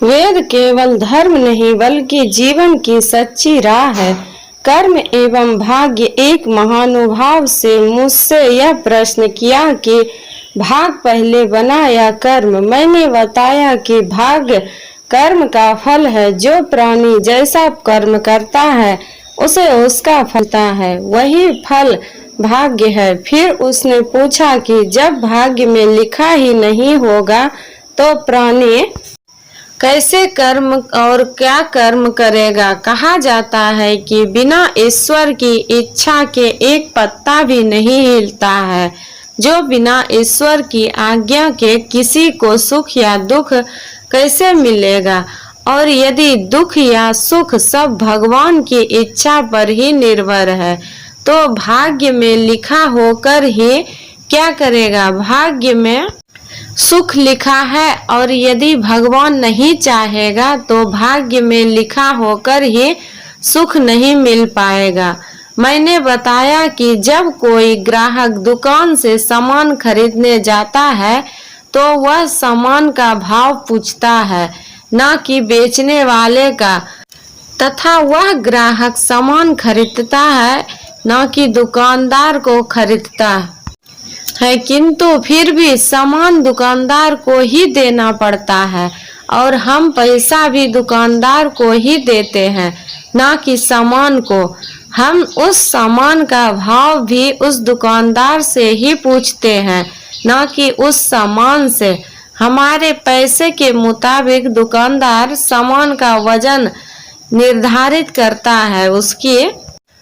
वेद केवल धर्म नहीं बल्कि जीवन की सच्ची राह है। कर्म एवं भाग्य। एक महानुभाव से मुझसे यह प्रश्न किया कि भाग पहले बना या कर्म। मैंने बताया कि भाग्य कर्म का फल है। जो प्राणी जैसा कर्म करता है उसे उसका फलता है, वही फल भाग्य है। फिर उसने पूछा कि जब भाग्य में लिखा ही नहीं होगा तो प्राणी कैसे कर्म और क्या कर्म करेगा। कहा जाता है कि बिना ईश्वर की इच्छा के एक पत्ता भी नहीं हिलता है। जो बिना ईश्वर की आज्ञा के किसी को सुख या दुख कैसे मिलेगा। और यदि दुख या सुख सब भगवान की इच्छा पर ही निर्भर है तो भाग्य में लिखा होकर ही क्या करेगा। भाग्य में सुख लिखा है और यदि भगवान नहीं चाहेगा तो भाग्य में लिखा होकर ही सुख नहीं मिल पाएगा। मैंने बताया कि जब कोई ग्राहक दुकान से सामान खरीदने जाता है तो वह सामान का भाव पूछता है, न कि बेचने वाले का, तथा वह ग्राहक सामान खरीदता है न कि दुकानदार को खरीदता है। किंतु फिर भी सामान दुकानदार को ही देना पड़ता है और हम पैसा भी दुकानदार को ही देते हैं, न कि सामान को। हम उस सामान का भाव भी उस दुकानदार से ही पूछते हैं, न कि उस सामान से। हमारे पैसे के मुताबिक दुकानदार सामान का वजन निर्धारित करता है, उसकी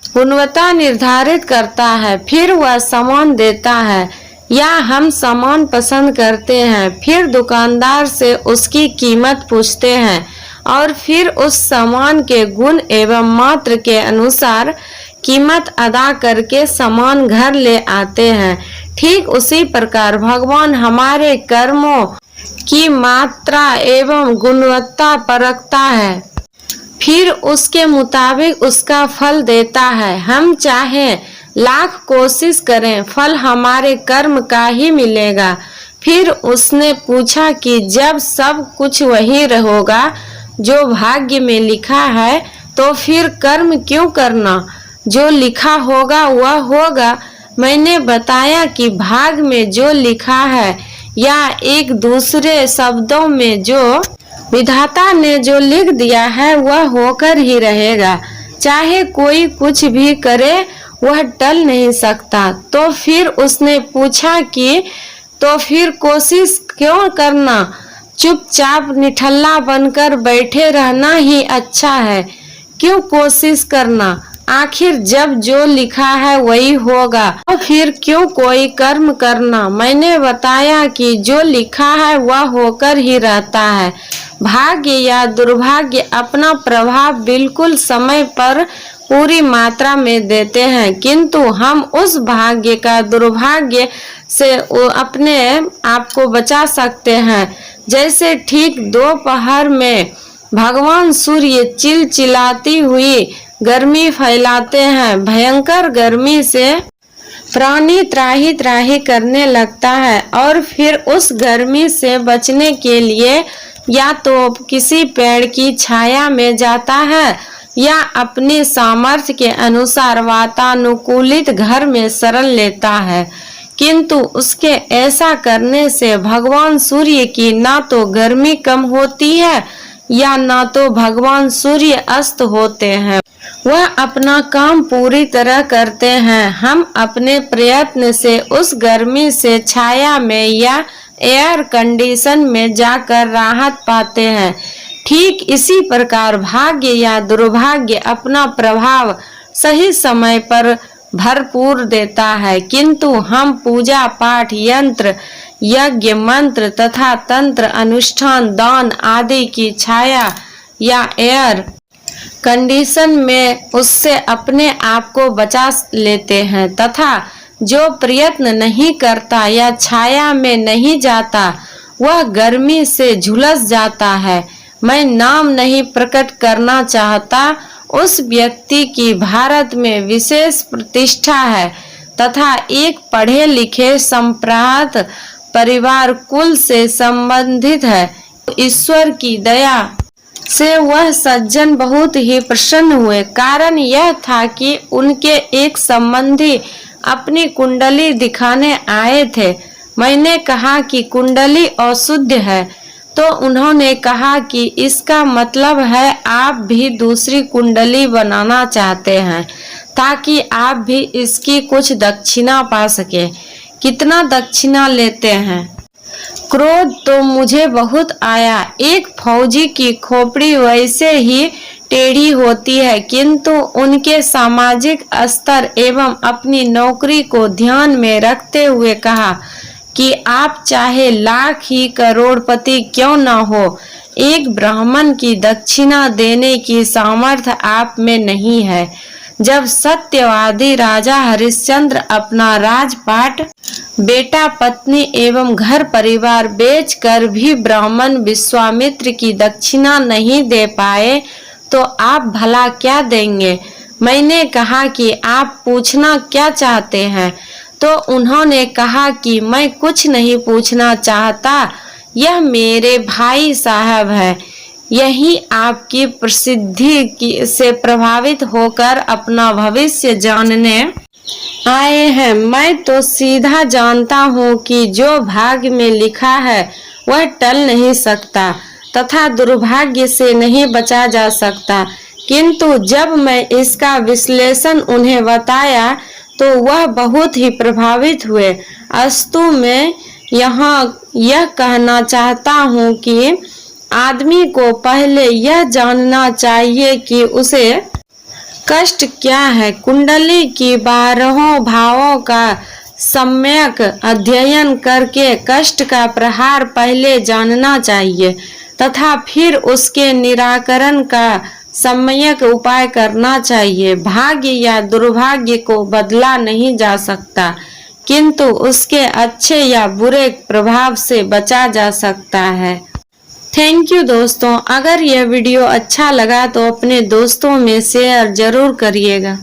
गुणवत्ता निर्धारित करता है, फिर वह सामान देता है। या हम सामान पसंद करते हैं, फिर दुकानदार से उसकी कीमत पूछते हैं और फिर उस सामान के गुण एवं मात्रा के अनुसार कीमत अदा करके सामान घर ले आते हैं। ठीक उसी प्रकार भगवान हमारे कर्मों की मात्रा एवं गुणवत्ता परखता है, फिर उसके मुताबिक उसका फल देता है। हम चाहे लाख कोशिश करें, फल हमारे कर्म का ही मिलेगा। फिर उसने पूछा कि जब सब कुछ वही होगा जो भाग्य में लिखा है तो फिर कर्म क्यों करना। जो लिखा होगा वह होगा। मैंने बताया कि भाग में जो लिखा है या एक दूसरे शब्दों में जो विधाता ने जो लिख दिया है वह होकर ही रहेगा। चाहे कोई कुछ भी करे वह टल नहीं सकता। तो फिर उसने पूछा कि तो फिर कोशिश क्यों करना, चुपचाप निठल्ला बनकर बैठे रहना ही अच्छा है। क्यों कोशिश करना, आखिर जब जो लिखा है वही होगा तो फिर क्यों कोई कर्म करना। मैंने बताया कि जो लिखा है वह होकर ही रहता है। भाग्य या दुर्भाग्य अपना प्रभाव बिल्कुल समय पर पूरी मात्रा में देते हैं, किंतु हम उस भाग्य का दुर्भाग्य से अपने आप को बचा सकते हैं। जैसे ठीक दोपहर में भगवान सूर्य चिलचिलाती हुई गर्मी फैलाते हैं। भयंकर गर्मी से प्राणी त्राही त्राही करने लगता है और फिर उस गर्मी से बचने के लिए या तो किसी पेड़ की छाया में जाता है या अपने सामर्थ्य के अनुसार वातानुकूलित घर में शरण लेता है। किंतु उसके ऐसा करने से भगवान सूर्य की ना तो गर्मी कम होती है या ना तो भगवान सूर्य अस्त होते हैं। वह अपना काम पूरी तरह करते हैं। हम अपने प्रयत्न से उस गर्मी से छाया में या एयर कंडीशन में जाकर राहत पाते हैं। ठीक इसी प्रकार भाग्य या दुर्भाग्य अपना प्रभाव सही समय पर भरपूर देता है, किंतु हम पूजा पाठ, यंत्र, यज्ञ, मंत्र तथा तंत्र, अनुष्ठान, दान आदि की छाया या एयर कंडीशन में उससे अपने आप को बचा लेते हैं, तथा जो प्रयत्न नहीं करता या छाया में नहीं जाता वह गर्मी से झुलस जाता है। मैं नाम नहीं प्रकट करना चाहता। उस व्यक्ति की भारत में विशेष प्रतिष्ठा है तथा एक पढ़े लिखे संप्रांत परिवार कुल से संबंधित है, ईश्वर की दया से वह सज्जन बहुत ही प्रसन्न हुए। कारण यह था कि उनके एक संबंधी अपनी कुंडली दिखाने आए थे। मैंने कहा कि कुंडली अशुद्ध है, तो उन्होंने कहा कि इसका मतलब है आप भी दूसरी कुंडली बनाना चाहते हैं ताकि आप भी इसकी कुछ दक्षिणा पा सके। कितना दक्षिणा लेते हैं? क्रोध तो मुझे बहुत आया। एक फौजी की खोपड़ी वैसे ही टेढ़ी होती है, किंतु उनके सामाजिक स्तर एवं अपनी नौकरी को ध्यान में रखते हुए कहा कि आप चाहे लाख ही करोड़पति क्यों न हो, एक ब्राह्मण की दक्षिणा देने की सामर्थ्य आप में नहीं है। जब सत्यवादी राजा हरिश्चंद्र अपना राजपाट, बेटा, पत्नी एवं घर परिवार बेचकर भी ब्राह्मण विश्वामित्र की दक्षिणा नहीं दे पाए, तो आप भला क्या देंगे? मैंने कहा कि आप पूछना क्या चाहते हैं? तो उन्होंने कहा कि मैं कुछ नहीं पूछना चाहता, यह मेरे भाई साहब है, यही आपकी प्रसिद्धि से प्रभावित होकर अपना भविष्य जानने आए हैं। मैं तो सीधा जानता हूँ कि जो भाग्य में लिखा है वह टल नहीं सकता तथा दुर्भाग्य से नहीं बचा जा सकता। किंतु जब मैं इसका विश्लेषण उन्हें बताया तो वह बहुत ही प्रभावित हुए। अस्तु मैं यहाँ यह कहना चाहता हूँ कि आदमी को पहले यह जानना चाहिए कि उसे कष्ट क्या है। कुंडली की 12 भावों का सम्यक अध्ययन करके कष्ट का प्रहार पहले जानना चाहिए तथा फिर उसके निराकरण का सम्यक उपाय करना चाहिए। भाग्य या दुर्भाग्य को बदला नहीं जा सकता, किंतु उसके अच्छे या बुरे प्रभाव से बचा जा सकता है। थैंक यू दोस्तों। अगर यह वीडियो अच्छा लगा तो अपने दोस्तों में शेयर जरूर करिएगा।